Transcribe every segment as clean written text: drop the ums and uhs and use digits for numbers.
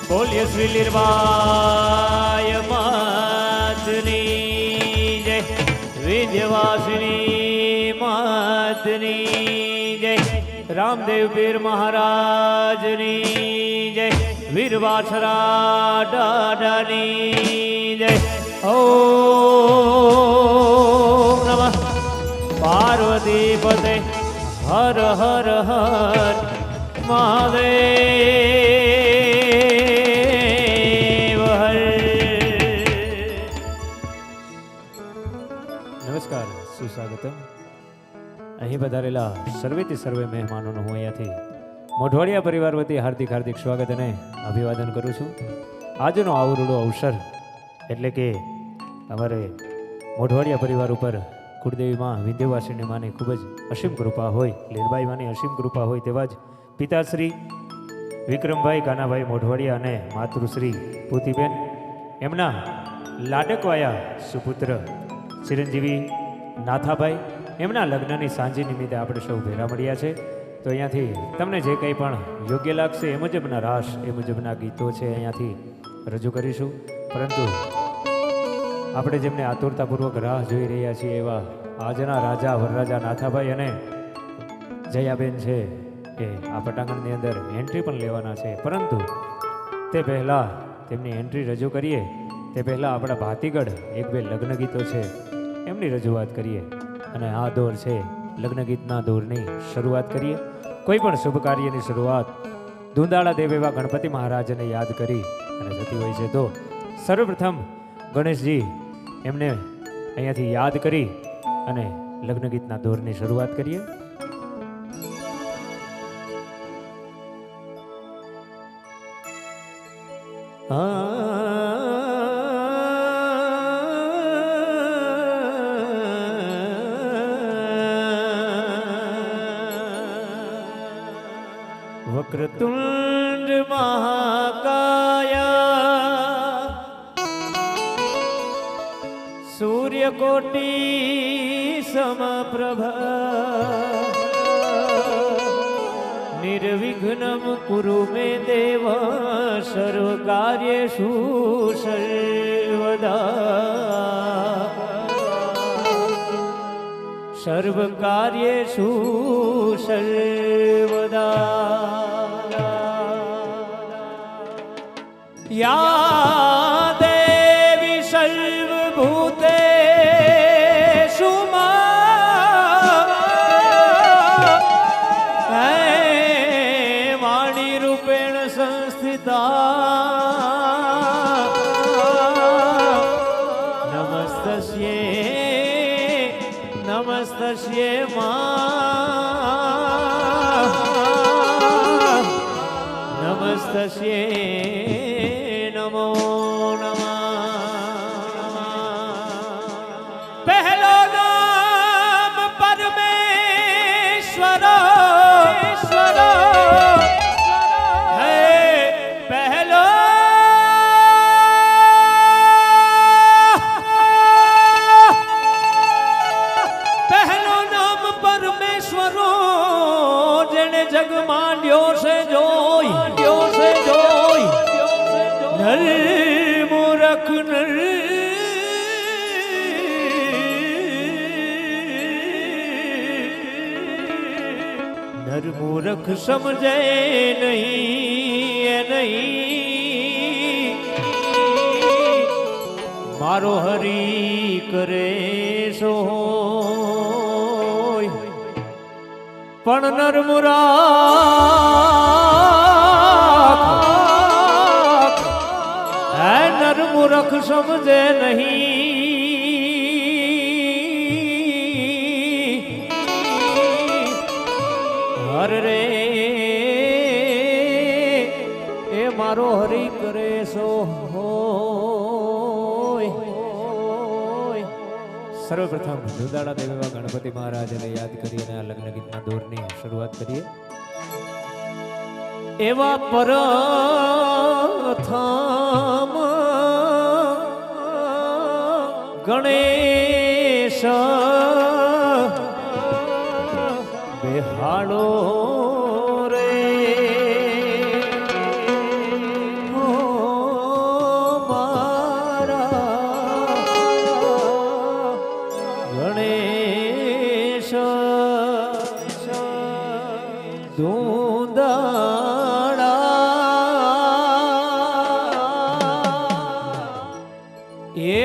બોલ્ય શ્રી લીરબાઈ માતની જય, વિદ્યવાસિની માતની જય, રામદેવ પીર મહારાજની જય, વીરવાછરા દાદાની જય. ઓમ નમઃ પાર્વતી પતે હર હર હર મહાદેવ હર. નમસ્કાર, સુસ્વાગતમ. અહીં પધારેલા સર્વેથી સર્વે મહેમાનોનું હું અહીંયાથી મોઢવાડિયા પરિવાર વતી હાર્દિક હાર્દિક સ્વાગત અને અભિવાદન કરું છું. આજનો આવરૂડો અવસર એટલે કે અમારે મોઢવાડિયા પરિવાર ઉપર કુળદેવી માં વિંધ્યવાસિની માની ખૂબ જ અસીમ કૃપા હોય, લીરબાઈ માની અસીમ કૃપા હોય તેવા જ પિતાશ્રી વિક્રમભાઈ કાનાભાઈ મોઢવાડિયા અને માતૃશ્રી પૂતીબેન, એમના લાડકવાયા સુપુત્ર ચિરંજીવી નાથાભાઈ, એમના લગ્નની સાંજી નિમિત્તે આપણે સૌ ભેગા મળ્યા છે. તો અહીંયાથી તમને જે કંઈ પણ યોગ્ય લાગશે એ મુજબના રાસ, એ મુજબના ગીતો છે અહીંયાથી રજૂ કરીશું. પરંતુ આપણે જેમને આતુરતાપૂર્વક રાહ જોઈ રહ્યા છીએ એવા આજના રાજા વરરાજા નાથાભાઈ અને જયાબેન છે એ આ પટાંગણની અંદર એન્ટ્રી પણ લેવાના છે. પરંતુ તે પહેલાં તેમની એન્ટ્રી રજૂ કરીએ તે પહેલાં આપણા ભાતીગઢ એક બે લગ્ન ગીતો છે એમની રજૂઆત કરીએ અને આ દોર છે લગ્ન ગીતના દોરની શરૂઆત કરીએ. કોઈ પણ શુભ કાર્યની શરૂઆત ધૂંધાળા દેવ એવા ગણપતિ મહારાજને યાદ કરી અને થતી હોય છે. તો સર્વપ્રથમ ગણેશજી એમને અહીંયાથી યાદ કરી અને લગ્ન ગીતના દોરની શરૂઆત કરીએ. વક્રતુંડ મહાકાયા સૂર્યકોટી સમપ્રભા નિર્વિઘ્નમ કુરુ મે દેવ સર્વ કાર્યેષુ સર્વદા સર્વ કાર્યેષુ સર્વદા. યા દેવી સર્વભૂતેષુ વાણી રૂપેણ સંસ્થિતા નમસ્તસ્યે નમસ્તસ્યે મા નમસ્તસ્યે નમો નમઃ. પહેલો નામ પરમેશ્વર હે, પહેલો નામ પરમેશ્વરો જેને જગ માંડ્યો છે જોઈ નર મૂરખ નર મૂરખ સમજે નહીં મારો હરી કરે સો પણ નર મૂરખ સમજે નહીં. હર રે એ મારો હરી કરે સો સર્વપ્રથમ ધૂંધાળા દેવ એવા ગણપતિ મહારાજને યાદ કરી અને આ લગ્ન ગીતના દોરની શરૂઆત કરીએ. એવા પ્રથમ ગણેશ બેહાડો રે હો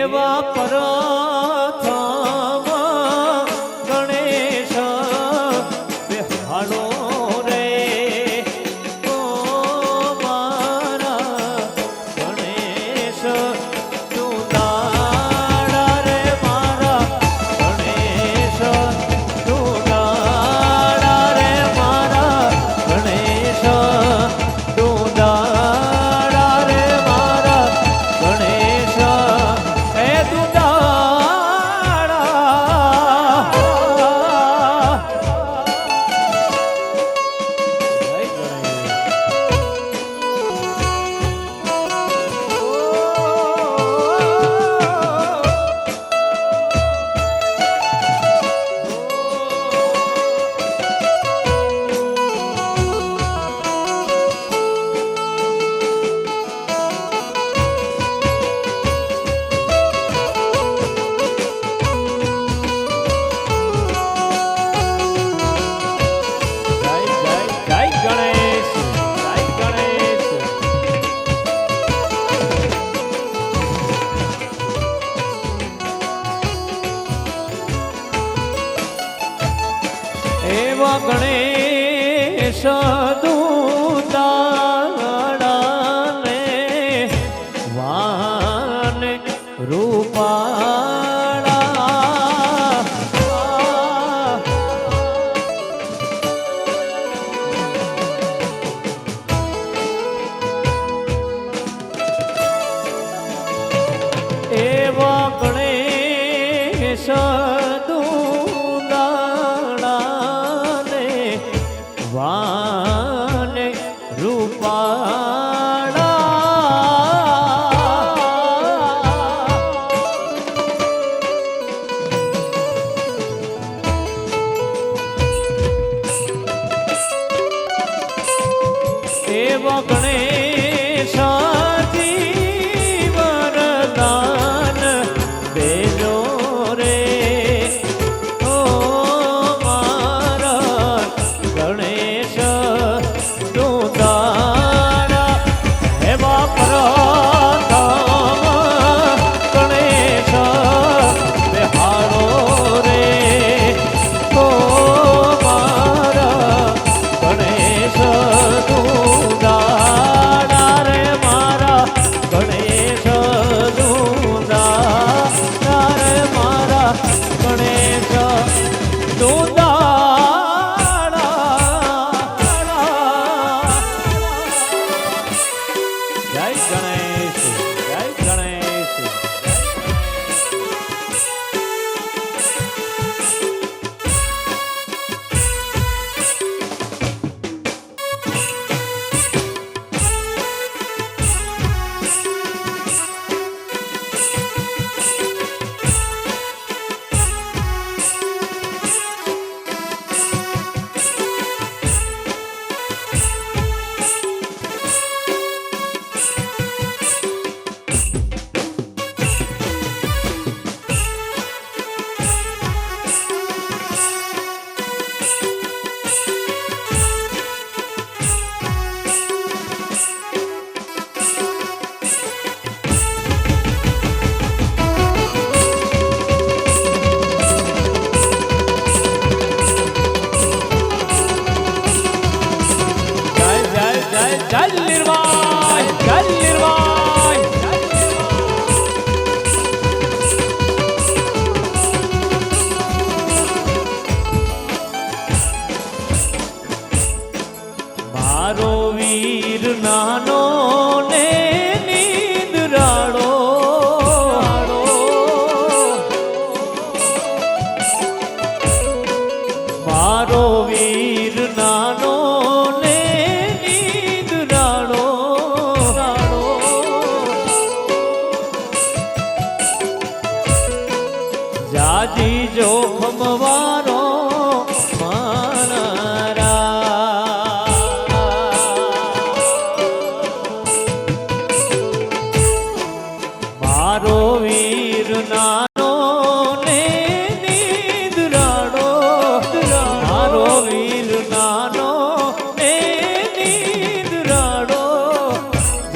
એવા પ્રથમ ગણેશ બેહાડો રે ઓ મારા ગણેશ તું દાડા રે મારા ગણેશ તું દાડા રે મારા ગણેશ તું દાડા રે મારા ગણેશ એ તું દાડા જય ગણેશ જય ગણેશ એવા ગણેશ દૂતાડાને વાન રૂપાળા એવા ગણેશ દૂતાડાને વાન રૂપાળા એવા ગણેશ વરદાન દેજો રે ઓ મારા ગણેશ તું દાડા એવા પ્રથમ ગણેશ બેહાડો રે ઓ મારા ગણેશ તું દાડા રે મારા ગણેશ તું દાડા રે મારા ગણેશ તું દાડા જય ગણેશ જય ગણેશ જય નિર્વાણ જય નિર્વાણ મારો વીર નાનો ને નીંદરાળો મારો વીર નાનો ને નીંદરાળો જાજી જોખમ વારો મારો વીર નાનો ને નીંદરાળો મારો વીર નાનો ને નીંદરાળો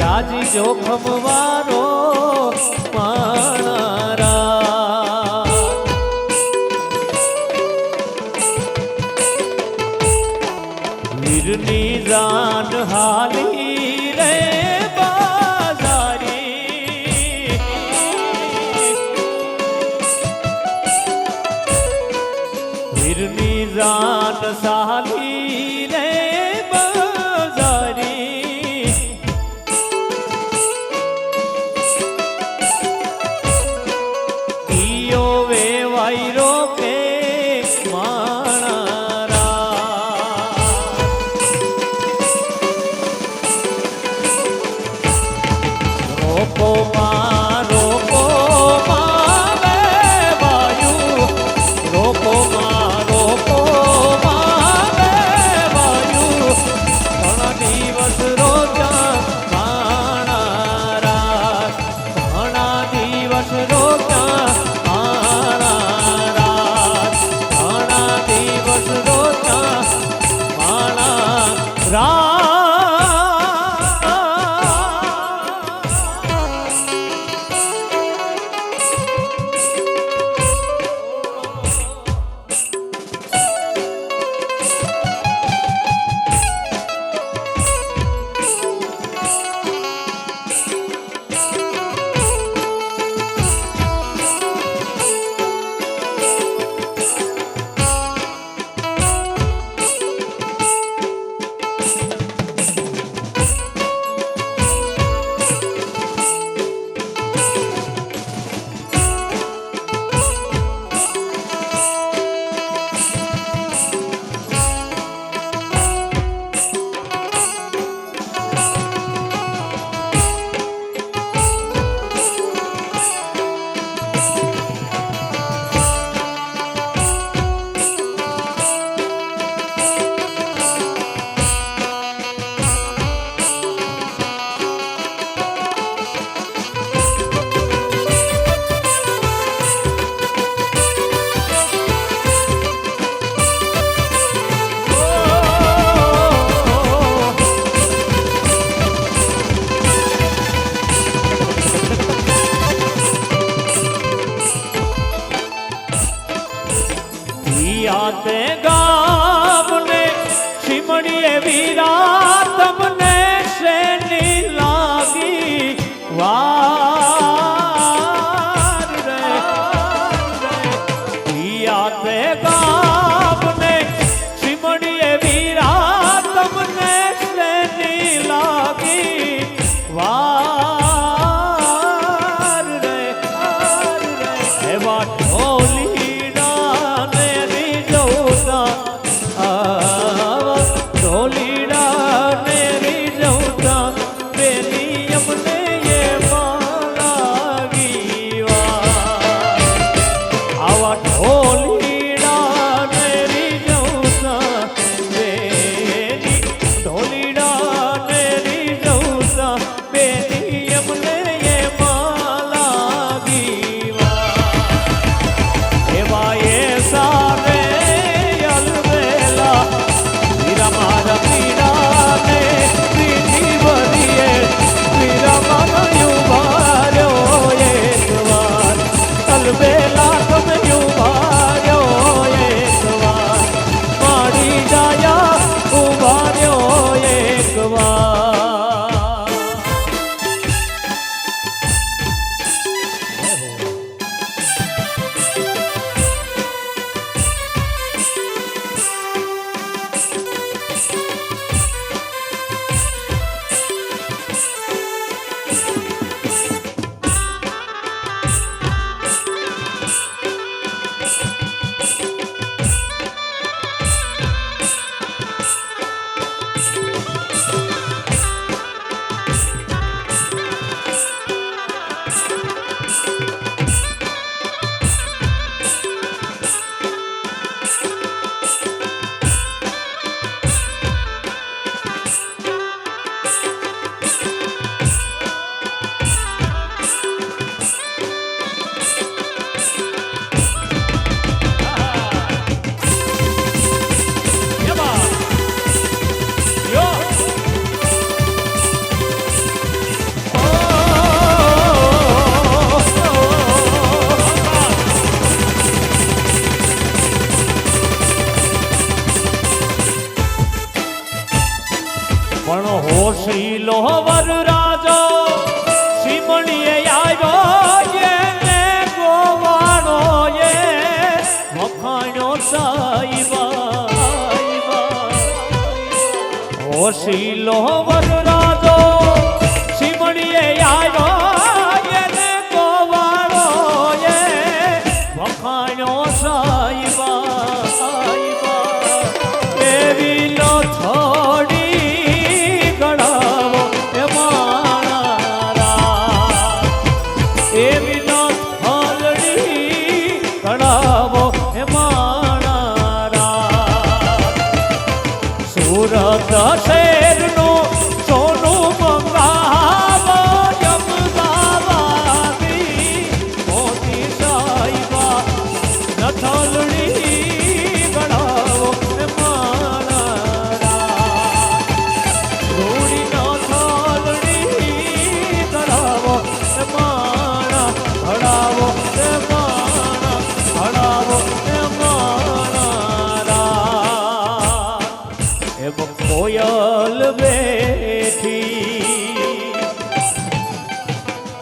જાજી જોખમ વારો માણા તે ગામને શિમડીએ વીરા તમને શેની લાગી વાર રે યા તે ગામને શિમડીએ વીરા તમને શેની લાગી વાર રે એવા ઢોલી હોશીલો વરરાજો શિમણીએ આવ્યો એને ગોવાણો એ વખાણ્યો સાઈબા હોશીલો વરરાજો શિમણીએ આવ્યો એને ગોવાણો એ વખાણ્યો સાઈબા એવી નો થોડી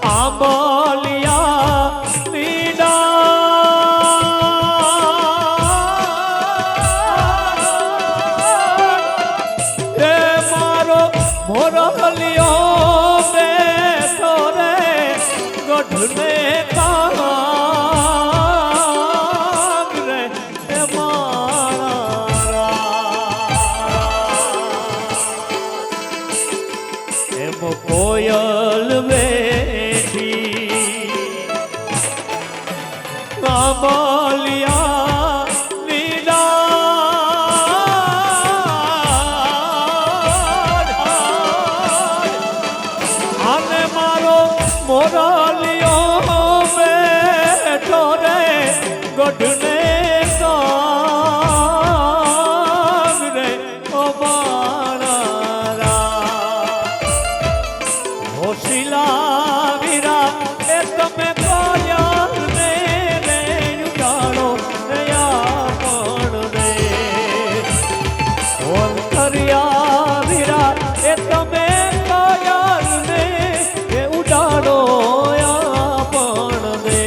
આંબલિયા લીડા એ મારો મોરલિયો બેઠો રે ગઢને કાગ રે એ મારા એમ કોયલ બેઠી આંબલિયા લીલા આને મારો મોરલિયો બેઠો રે ગઢને કાગ રે ઓ મારા હોશિલા વીરા એ તમે કોયલ ને રે ઉડાડો નયા પણ રે ઓંતરિયા વીરા એ તમે કોયલ ને એ ઉડાડો યા પણ રે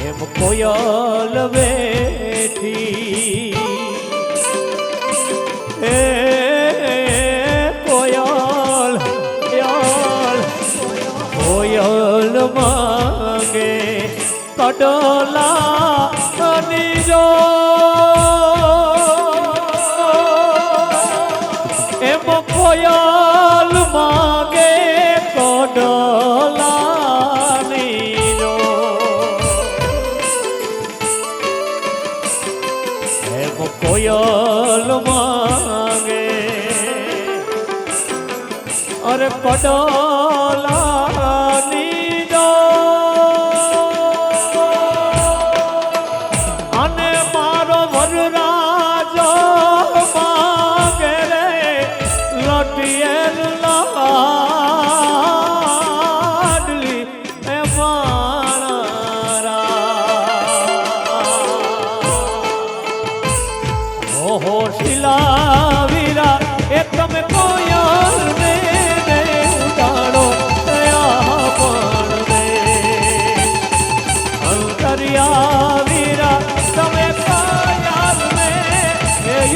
એમ કોયલ બેઠી એ કોયલ કોયલ માંગે કડલા નીરો એમ કોયલ માંગે કડલા નીરો એમ કોયલ માંગે અરે કડલા નીરો અને મારો વરરાજો માંગે રે લટિયેલ લાડલી એ મારા ઓહો શિલા વીરા એ તમે કોયલ ને ઉડાડો તયા પણ રે અંતરિયા વીરા તમે કોયલ ને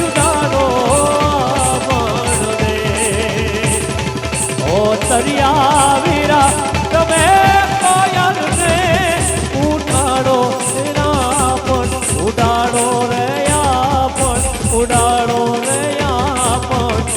ઉડાડો પણ રે ઓ તરિયા વીરા તમે કોયલ ને ઉડાડો એના પણ ઉડાડો રે આ પણ ઉડાડો રે આ પણ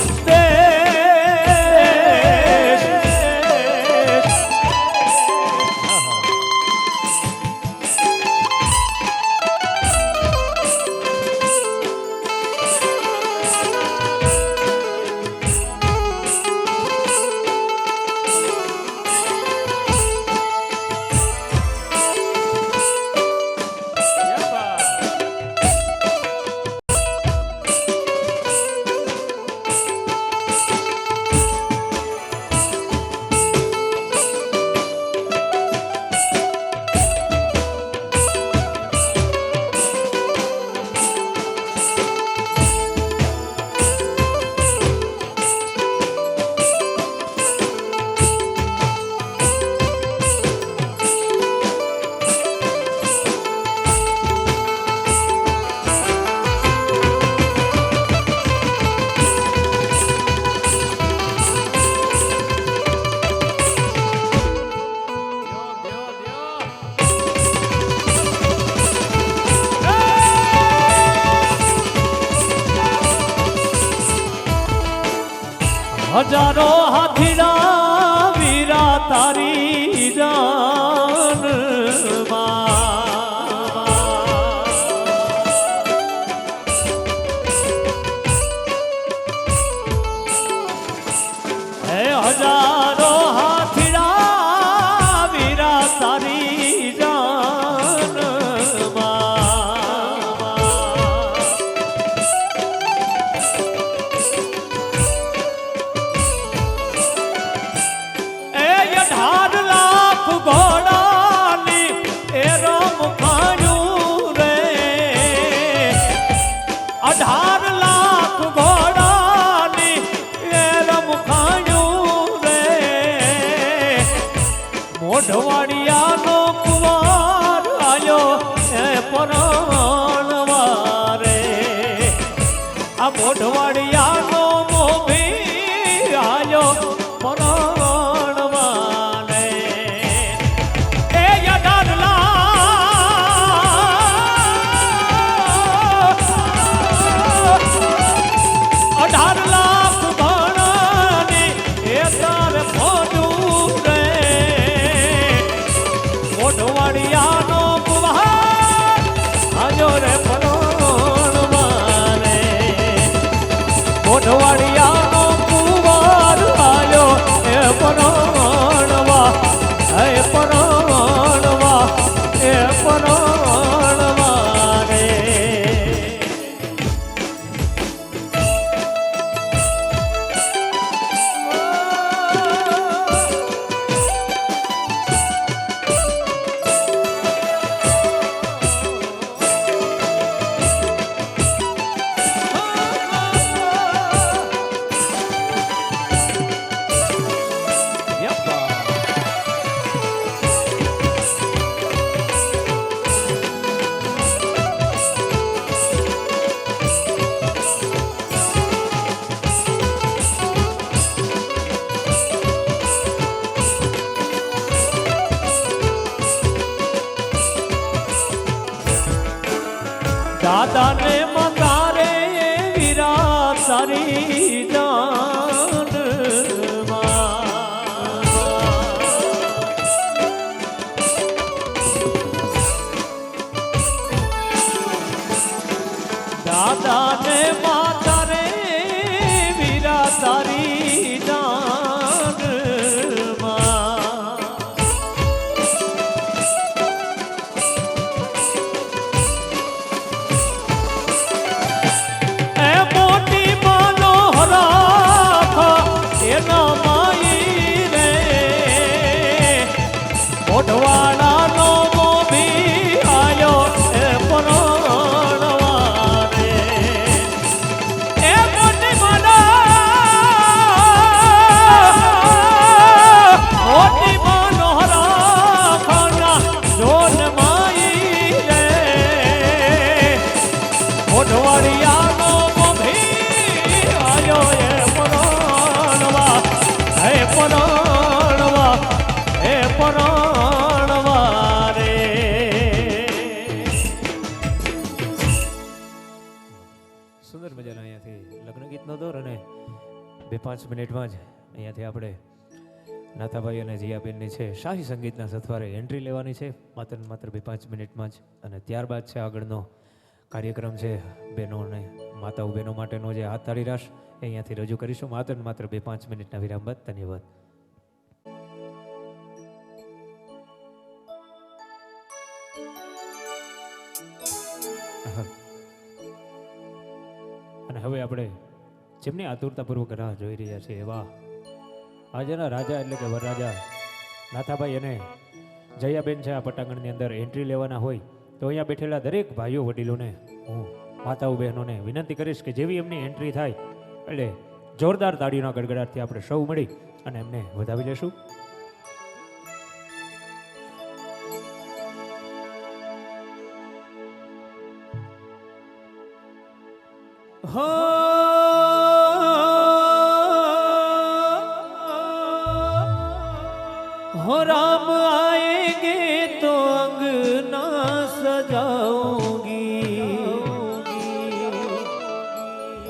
હજારો હાથીડા વીરા તારી જાન હે હજારો હાથીડા વીરા તારી જાન ઘોડાની એ રોમ ખાયું રે 18 લાખ ઘોડાની એ રમ ખાયું રે મોઢવાડિયાનો કુંવાર આયો એ પરણવારે આ મોઢવાડિયાનો મોભી આયો પરણવારે એ યડારલા 18 લાખ ભણાની એ તાર ભોજું રે મોઢવાડિયાનો કુંવાર આયો રે પરણવારે મોઢવાડિયાનો કુંવાર આયો એ પરણવા એ પરણવા એ પરણવા રે દાદા ને મતારે વીરા તારી જાન દાદા ને માતારે વીરા તારી જાન મોઢવાડાનો મોભી આયો એ પરણવારે એ મોટી મનોહરા ખાના જોન માઈ રે મોઢવાડિયાનો મોભી આયો એ પરણવા હે પરણવા હે પરણવા સુંદર મજાના અહીંયાથી લગ્ન ગીતનો દોર અને 2-5 મિનિટમાં જ અહીંયાથી આપણે નાથાભાઈ અને જીયાબેનની છે શાહી સંગીતના સથવારે એન્ટ્રી લેવાની છે માત્ર ને માત્ર 2-5 મિનિટમાં જ અને ત્યારબાદ છે આગળનો કાર્યક્રમ છે બહેનોને માતાઓ બહેનો માટેનો જે હાથ તાળી રાસ અહીંયાથી રજૂ કરીશું માત્ર ને માત્ર 2-5 મિનિટના વિરામ બાદ ધન્યવાદ અને હવે આપણે જેમની આતુરતાપૂર્વક રાહ જોઈ રહ્યા છીએ એવા આજના રાજા એટલે કે વરરાજા નાથાભાઈ અને જયાબેન છે આ પટાંગણની અંદર એન્ટ્રી લેવાના હોય તો અહીંયા બેઠેલા દરેક ભાઈઓ વડીલોને હું માતાઓ બહેનોને વિનંતી કરીશ કે જેવી એમની એન્ટ્રી થાય એટલે જોરદાર તાળીઓના ગડગડાટથી આપણે સૌ મળી અને એમને વધાવી લેશું हो राम आएंगे तो अंगना सजाऊंगी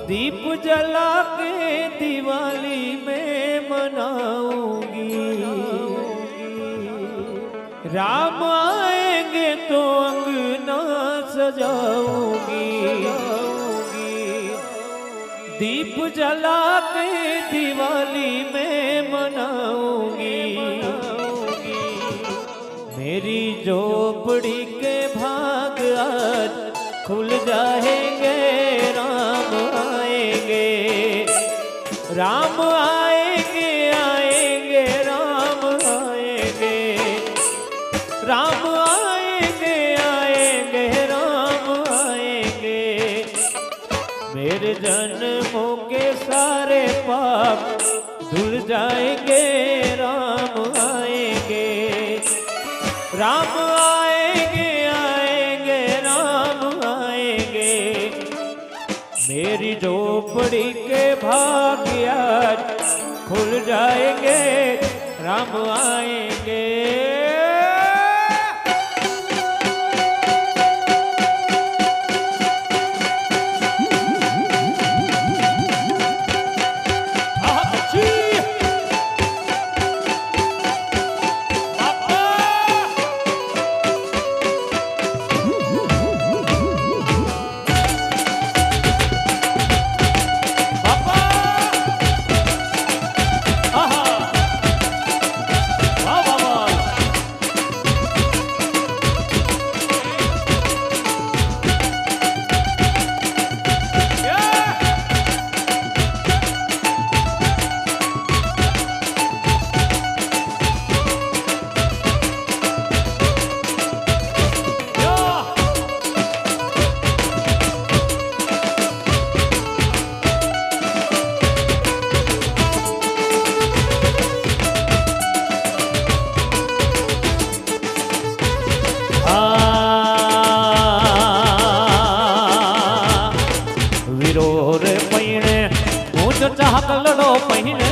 दीप जला के दिवाली में मनाऊंगी राम आएंगे तो अंगना सजाऊंगी दीप जला के दिवाली में मनाऊंगी मेरी झोपड़ी के भाग आज खुल जाएंगे राम आएंगे राम आएंगे आएंगे राम आएंगे राम आएंगे आएंगे राम आएंगे मेरे जन्मों के सारे पाप धुल जाएंगे राम आएंगे राम आएंगे आएंगे राम आएंगे मेरी झोपड़ी के भाग्य खुल जाएंगे राम आएंगे ચાકલડો પૈણે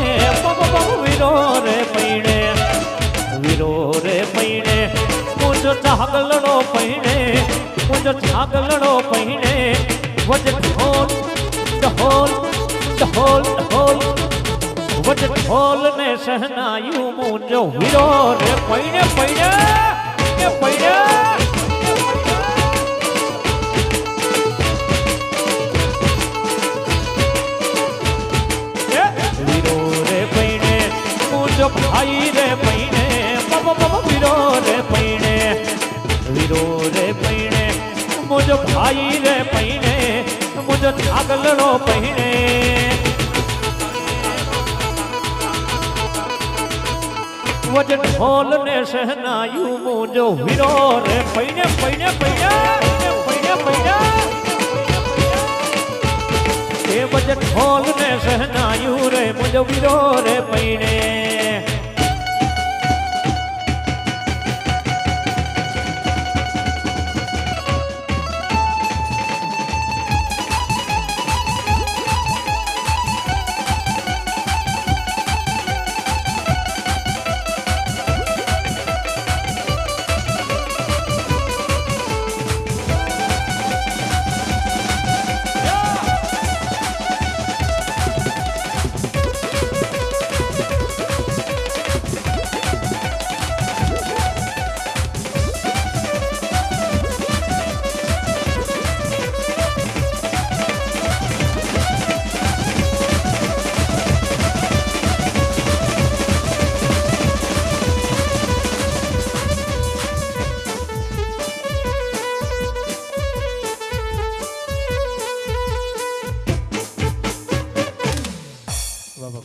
વીરો રે પૈણે વીરો રે પૈણે મુજો ચાકલડો પૈણે મુજો ચાકલડો પૈણે વજ ઢોલ ઢોલ ઢોલ ઢોલ વજ ઢોલ ને સહનાયું મુજો વીરો રે પૈણે પૈણે એ પૈણે भाई रे पैणे वीरो रे पैणे वीरो रे पैणे मुझो भाई रे पैणे मुझो छागलड़ो पैणे वज ढोल ने सहनायु मुझो वीरो रे पैणे पैणे पैणे पैणे पैणे ए वज ढोल ने सहनायु रे मुझो वीरो रे पैणे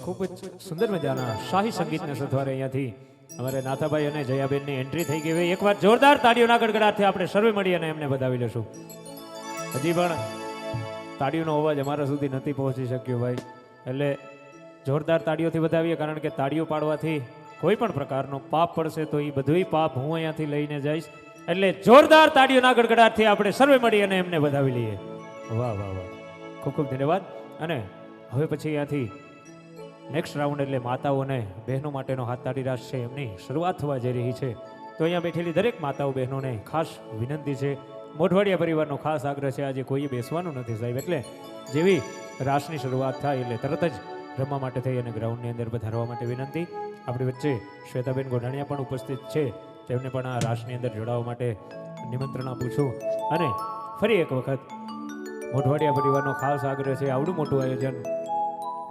ખૂબ જ સુંદર મજાના શાહી સંગીતને સથવારે અહીંયાથી અમારે નાથાભાઈ અને જયાબેનની એન્ટ્રી થઈ ગઈ હોય. એકવાર જોરદાર તાળીઓના ગડગડાટથી આપણે સર્વે મળી અને એમને વધાવી લેશું. હજી પણ તાળીઓનો અવાજ અમારા સુધી નથી પહોંચી શક્યો ભાઈ, એટલે જોરદાર તાળીઓથી વધાવીએ, કારણ કે તાળીઓ પાડવાથી કોઈ પણ પ્રકારનો પાપ પડશે તો એ બધું પાપ હું અહીંયાથી લઈને જઈશ. એટલે જોરદાર તાળીઓના ગડગડાટથી આપણે સર્વે મળી અને એમને વધાવી લઈએ. વાહ વાહ વાહ, ખૂબ ખૂબ ધન્યવાદ. અને હવે પછી અહીંયાથી નેક્સ્ટ રાઉન્ડ એટલે માતાઓ અને બહેનો માટેનો હાથ તાળી રાસ છે, એમની શરૂઆત થવા જઈ રહી છે. તો અહીંયા બેઠેલી દરેક માતાઓ બહેનોને ખાસ વિનંતી છે, મોઢવાડિયા પરિવારનો ખાસ આગ્રહ છે, આજે કોઈએ બેસવાનું નથી સાહેબ, એટલે જેવી રાસની શરૂઆત થાય એટલે તરત જ રમવા માટે થઈ અને ગ્રાઉન્ડની અંદર પધારવા માટે વિનંતી. આપણી વચ્ચે શ્વેતાબેન ગોઢાણીયા પણ ઉપસ્થિત છે, તેમને પણ આ રાસની અંદર જોડાવા માટે નિમંત્રણ આપું છું. અને ફરી એક વખત મોઢવાડિયા પરિવારનો ખાસ આગ્રહ છે, આવડું મોટું આયોજન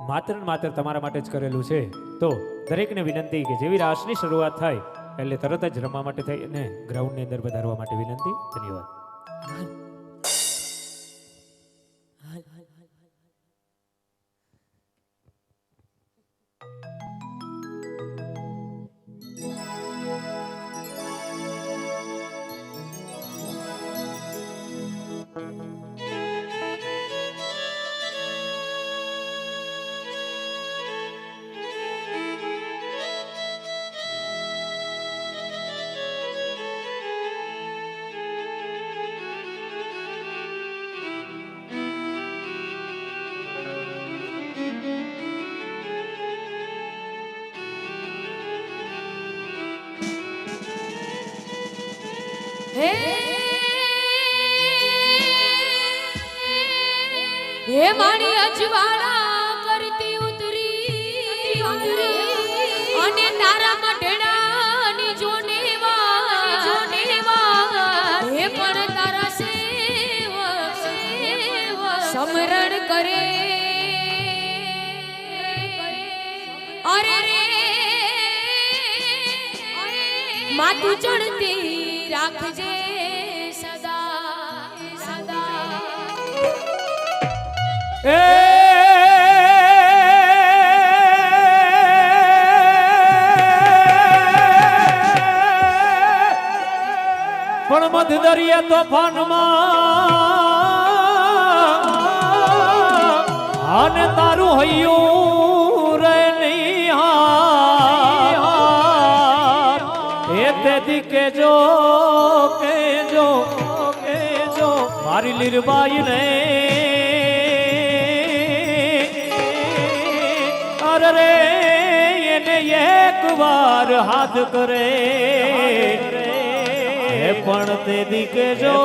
માત્ર ને માત્ર તમારા માટે જ કરેલું છે. તો દરેકને વિનંતી કે જેવી રાસની શરૂઆત થાય એટલે તરત જ રમવા માટે થઈ અને ગ્રાઉન્ડની અંદર પધારવા માટે વિનંતી. ધન્યવાદ. હે હે મારી અજવાળા કરતી ઉતરી અને તારા મઢડાની જોને વાર હે પણ તારા સેવક સમરણ કરે અરે રે માતું ચડતી રાખજે સદા સદા પણ મધ દરિયા તોફાનમાં અને તારું હૈયું રે નિહાર એ તેથી કેજો મારી લીરબાઈ ને અરે રે એને એક વાર હાથ કરે પણ તે દીકે જો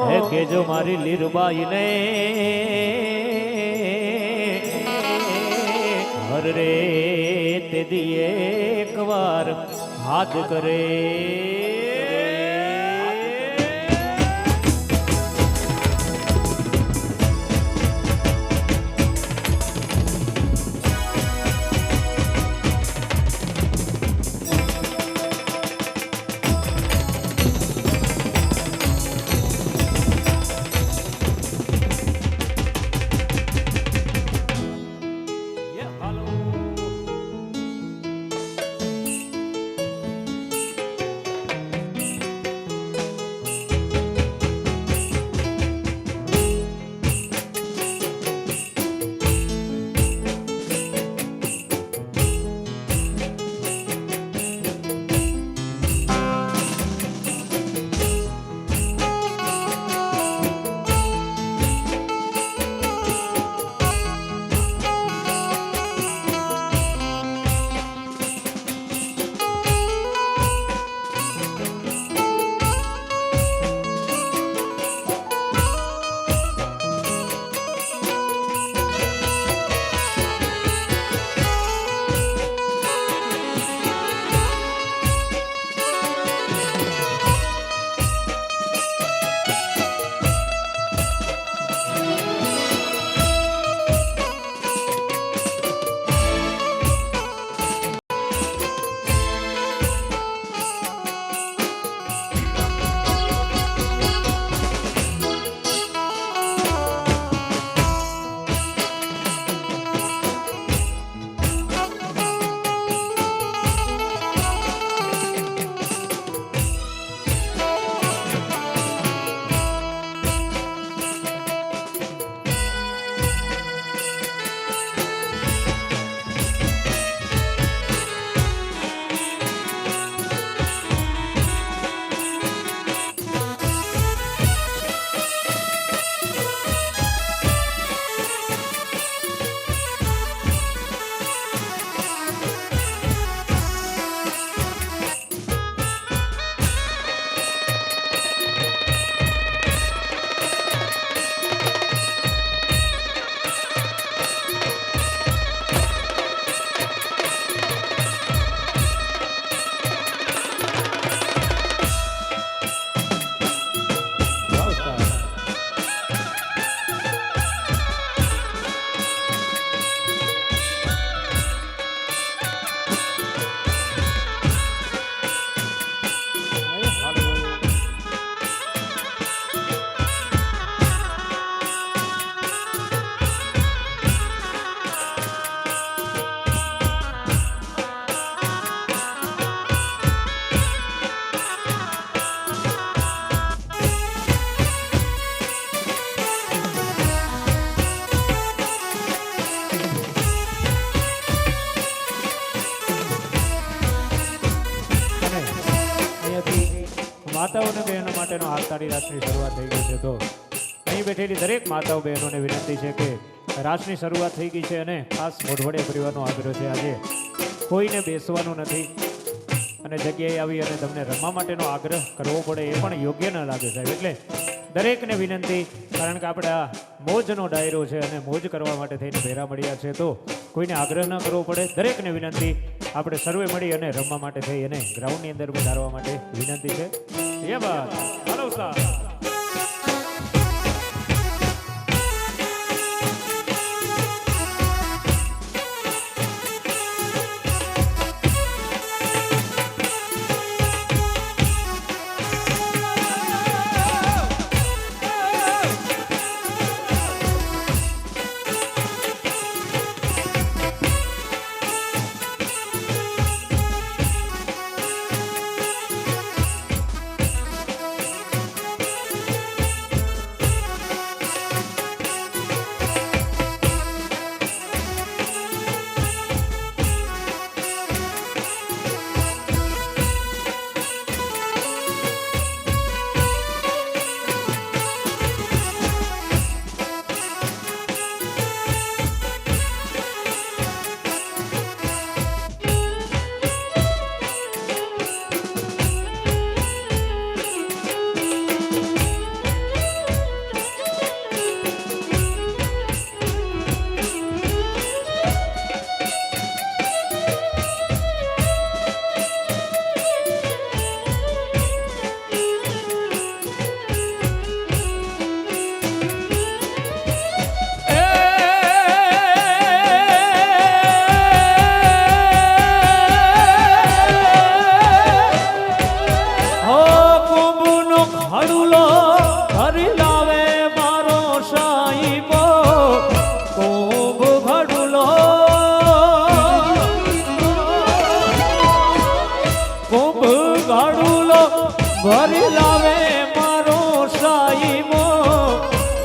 હે કેજો મારી લીરબાઈ ને હર રે તે દી એક વાર હાથ કરે માતાઓ અને બહેનો માટેનો હાથતાળી રાતની શરૂઆત થઈ ગઈ છે. તો અહીં બેઠેલી દરેક માતાઓ બહેનોને વિનંતી છે કે રાસની શરૂઆત થઈ ગઈ છે અને ખાસ મોઢવાડિયા પરિવારનો આગ્રહ છે આજે કોઈને બેસવાનું નથી અને જગ્યાએ આવી અને તમને રમવા માટેનો આગ્રહ કરવો પડે એ પણ યોગ્ય ન લાગે સાહેબ. એટલે દરેકને વિનંતી, કારણ કે આપણે આ મોજનો ડાયરો છે અને મોજ કરવા માટે થઈને ભેરા મળ્યા છે, તો કોઈને આગ્રહ ન કરવો પડે. દરેકને વિનંતી, આપણે સર્વે મળી અને રમવા માટે થઈ અને ગ્રાઉન્ડની અંદર વધારવા માટે વિનંતી છે. એ વાત હાલો સાહેબ. ભરી લાવે મારો સાઈબો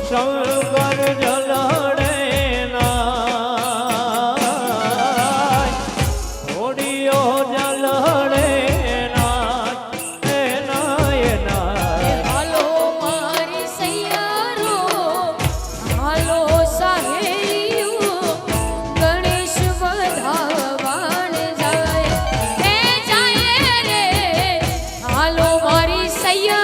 શંકર જલડે ના થોડીઓ જલડે હાલો મારી સૈયારો, હાલો સાહેલીઓ, ગણેશ વધાવાણ જાય, એ જાય રે. હાલો મારી સૈયારો.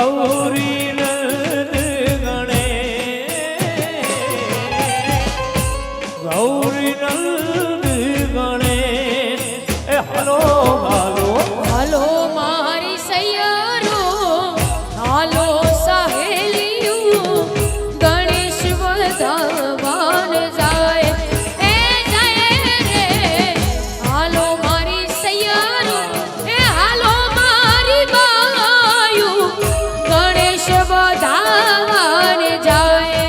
ગૌરી નંદ ગણે ગૌરી નંદ ગણે એ હાલો હાલો હાલો મારી સૈયારો હાલો સહેલીયું ગણેશ વધાવાન જાય એ જાય રે હાલો મારી સૈયારો એ હાલો મારી બાયું ગણેશ વધાવાન જાય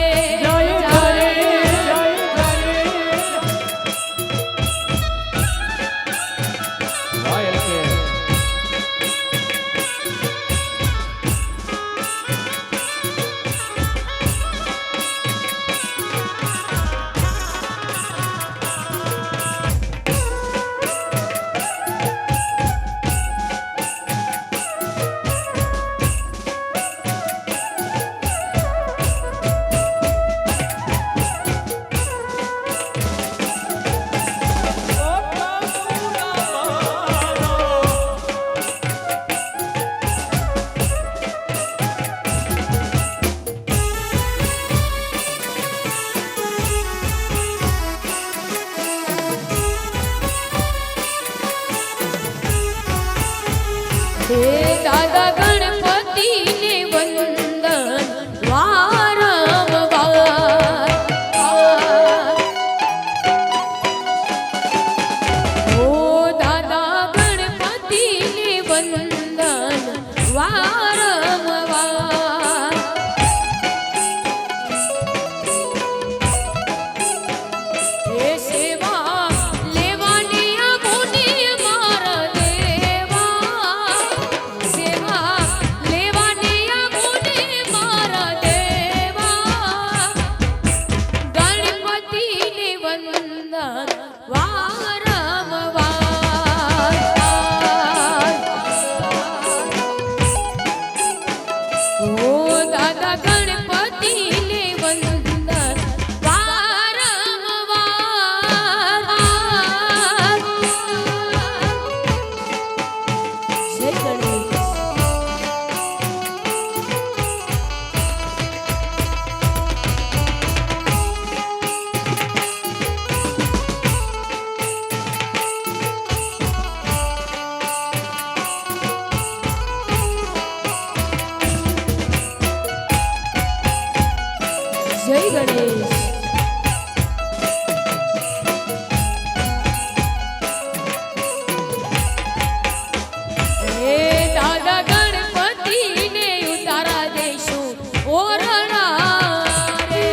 હે દાદા ગણપતિને વંદન વારંવાર ઓ દાદા ગણપતિને વંદન વારંવાર હે સેવા લેવાની આમોને મારા દેવા સેવા લેવાની આમોને મારા દેવા ગણપતિને વંદન વારંવાર ઓ દાદા ગણપતિને વંદન વારંવાર જય ગણેશ જય ગણેશ હે દાદા ગણપતિને ઉતારા દેશું ઓરણા રે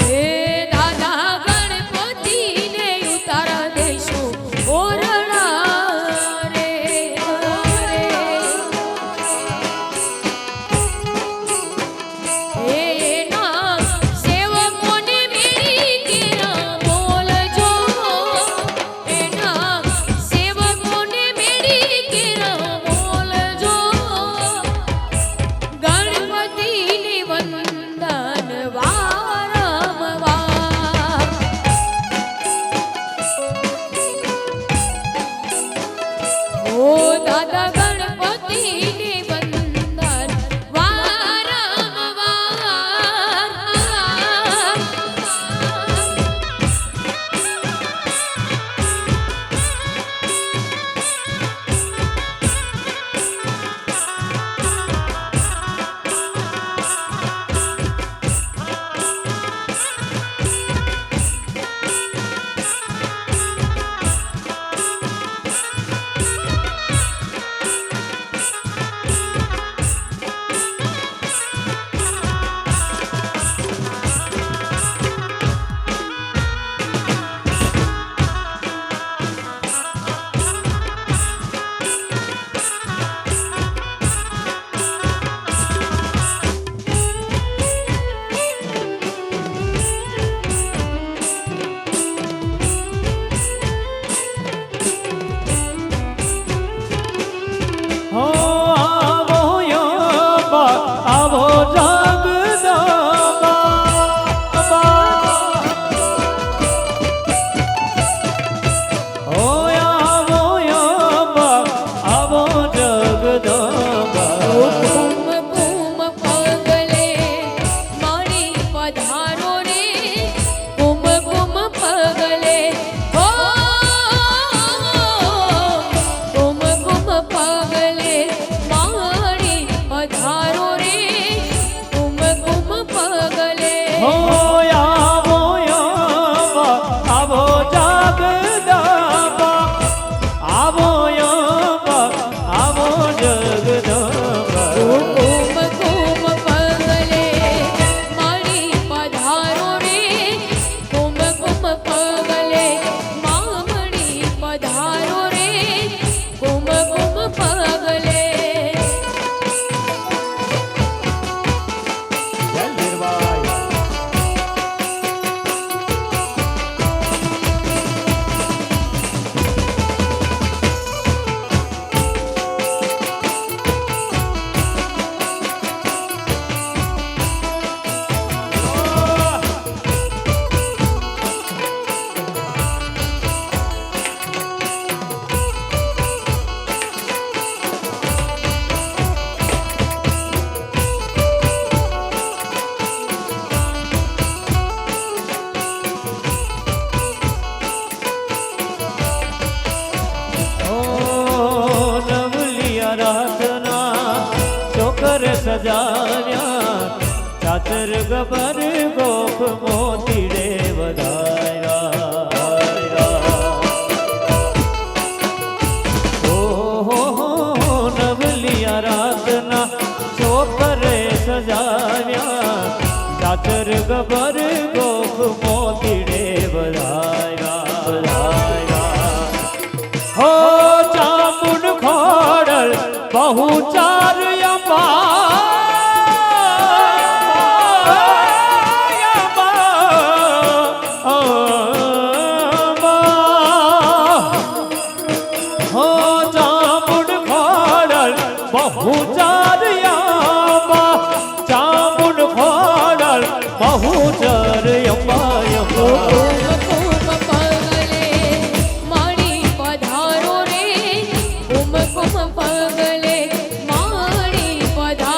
હે દાદા ગણપતિને ઉતારા દેશું ઓરણા રે એના સેવકોને મેળી કેરા બોલજો એના સેવકોને મેળી કેરા બોલજો ગણપતિને વંદન વારંવાર ઓ દાદા ગણપતિને વંદન સજાવ્યા ચાચર ગબર ગોખ મોતીડે વધાવ્યા નવલિયા રાતના ચોપરે સજાવ્યા ચાચર ગબર ગોખ મોતીડે વધાવ્યા હો ચામુંડ ખોડલ બહુ ચાર બહુ ચાર ચામુંડ ખોડલ બહુ ચાર કુમ પગલે માણી પધારો રે કુમ પગલે માણી પધારો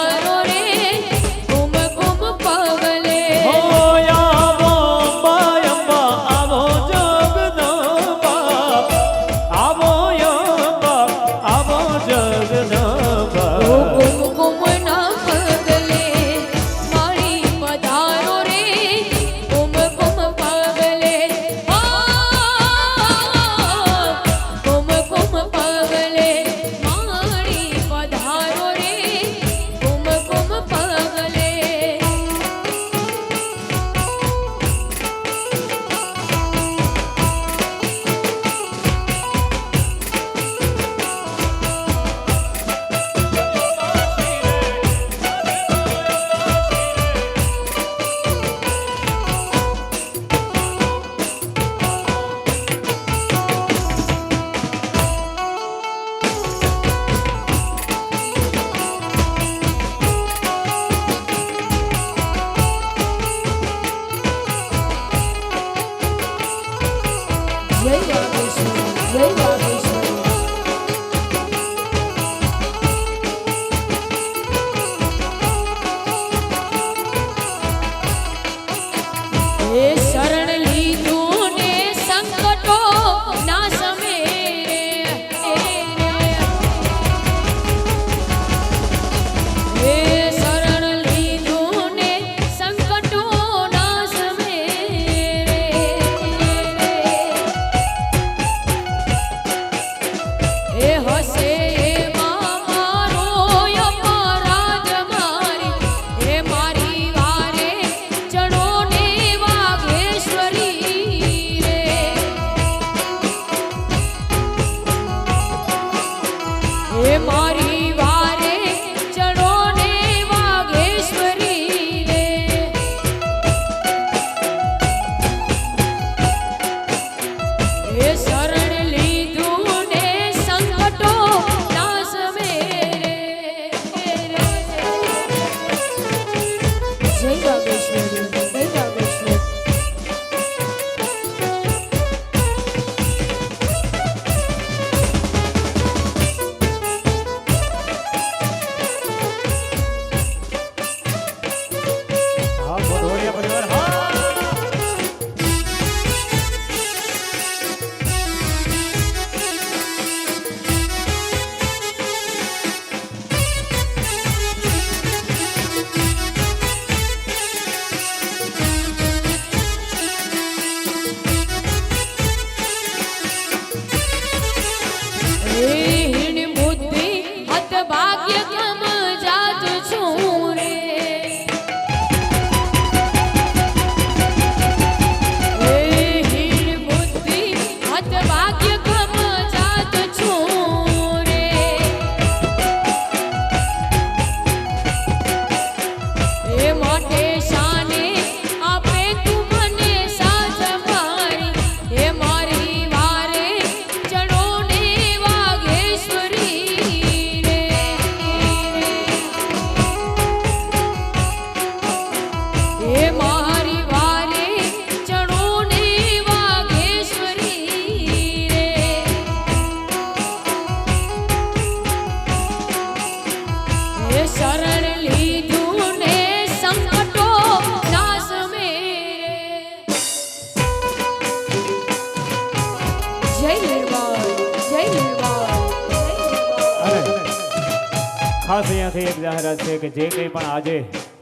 ખાસ અહીંયાથી એક જાહેરાત છે કે જે કંઈ પણ આજે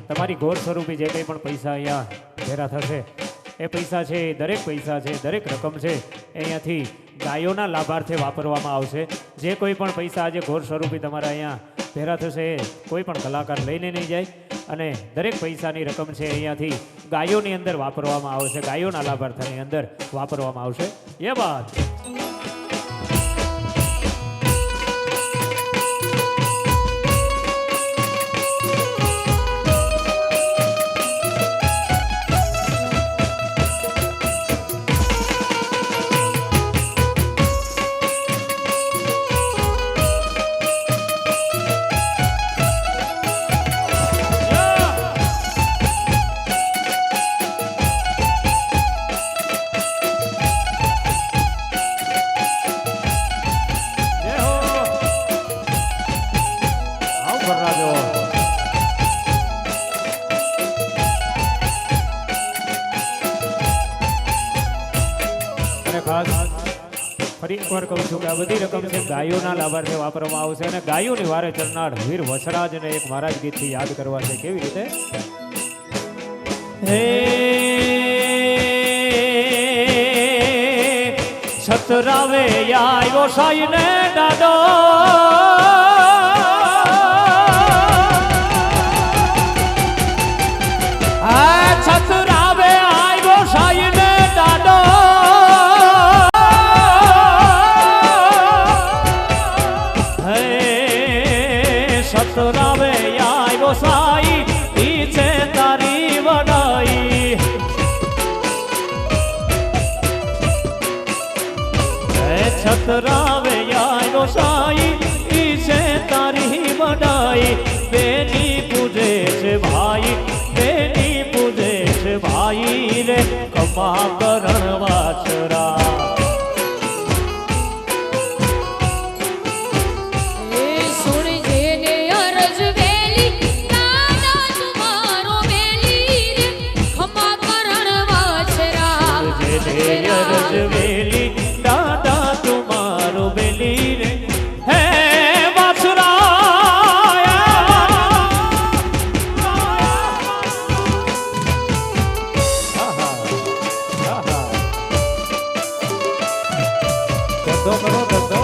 તમારી ઘોર સ્વરૂપી જે કંઈ પણ પૈસા અહીંયા ભેરા થશે એ પૈસા છે, દરેક પૈસા છે, દરેક રકમ છે એ અહીંયાથી ગાયોના લાભાર્થે વાપરવામાં આવશે. જે કોઈ પણ પૈસા આજે ઘોર સ્વરૂપી તમારા અહીંયા ભેરા થશે એ કોઈ પણ કલાકાર લઈને નહીં જાય અને દરેક પૈસાની રકમ છે અહીંયાથી ગાયોની અંદર વાપરવામાં આવશે, ગાયોના લાભાર્થની અંદર વાપરવામાં આવશે. એ વાત ફરી એકવાર કહું છું કે આ બધી રકમ છે ગાયોના લાભાર્થે વાપરવામાં આવશે અને ગાયોની વારે ચરનાર વીર વસરાજને એક મહારાજ ગીતથી યાદ કરવા છે. કેવી રીતે? હે છતરાવે આવ્યો સાઈને દાદો, છતરાવે આવ્યો સાઈને દાદો, સતરાવે આવ્યો સાઈ ઈ છે તારી વડાઈ. છતરાવે આવ્યો સાઈ ઈ છે તારી વડાઈ. બેની પૂજે છે ભાઈ, બેની પૂજે છે ભાઈ રે કમા કરણ વાછરા. વેલી દાદા તુમારો વેલી રે હે ધંધો કરો ધંધો.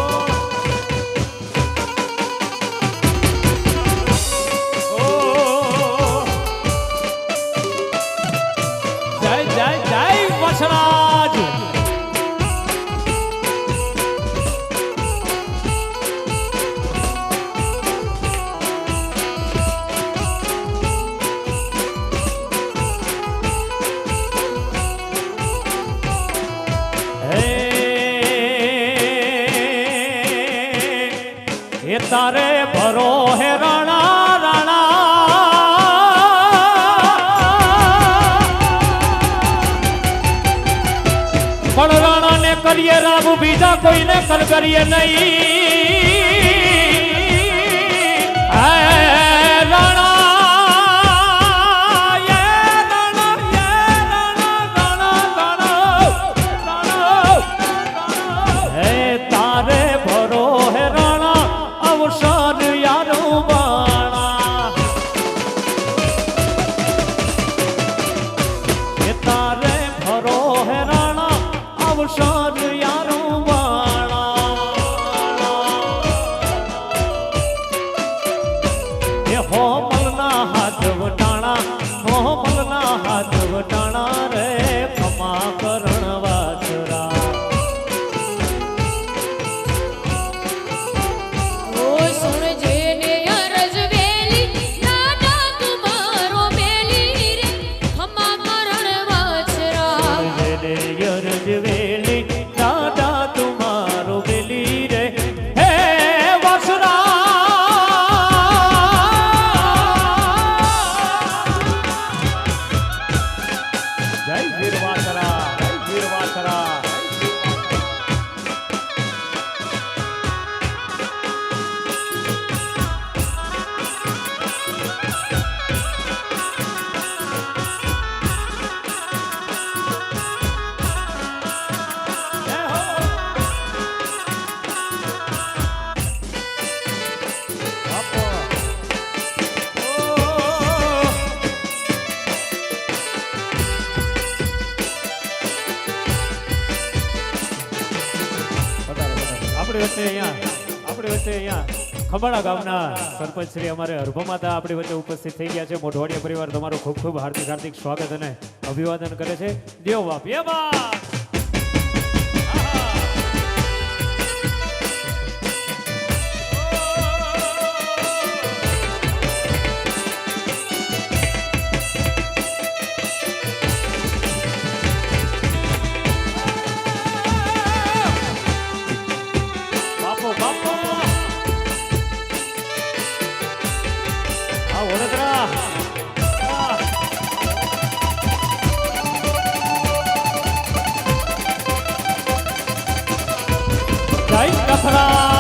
જય જય જય વસરાજ. તારે ભરો હે રાણા રાણા, પણ રાણા ને કરીએ રાબ, બીજા કોઈને કર કરીએ નહીં. રાણા તારે ભરો હે રાણા અવસર યારો બાણા. તારે ભરો હે રાણા અવસર યારો બાણા. આપણી વચ્ચે અહીંયા ખબાડા ગામના સરપંચ શ્રી અમારે હરભમાતા આપણી વચ્ચે ઉપસ્થિત થઈ ગયા છે. મોઢવાડિયા પરિવાર તમારું ખૂબ ખૂબ હાર્દિક હાર્દિક સ્વાગત અને અભિવાદન કરે છે. દેવ બાપ એ બાપ. બાપો બાપો આ વડોદરા જય કથરા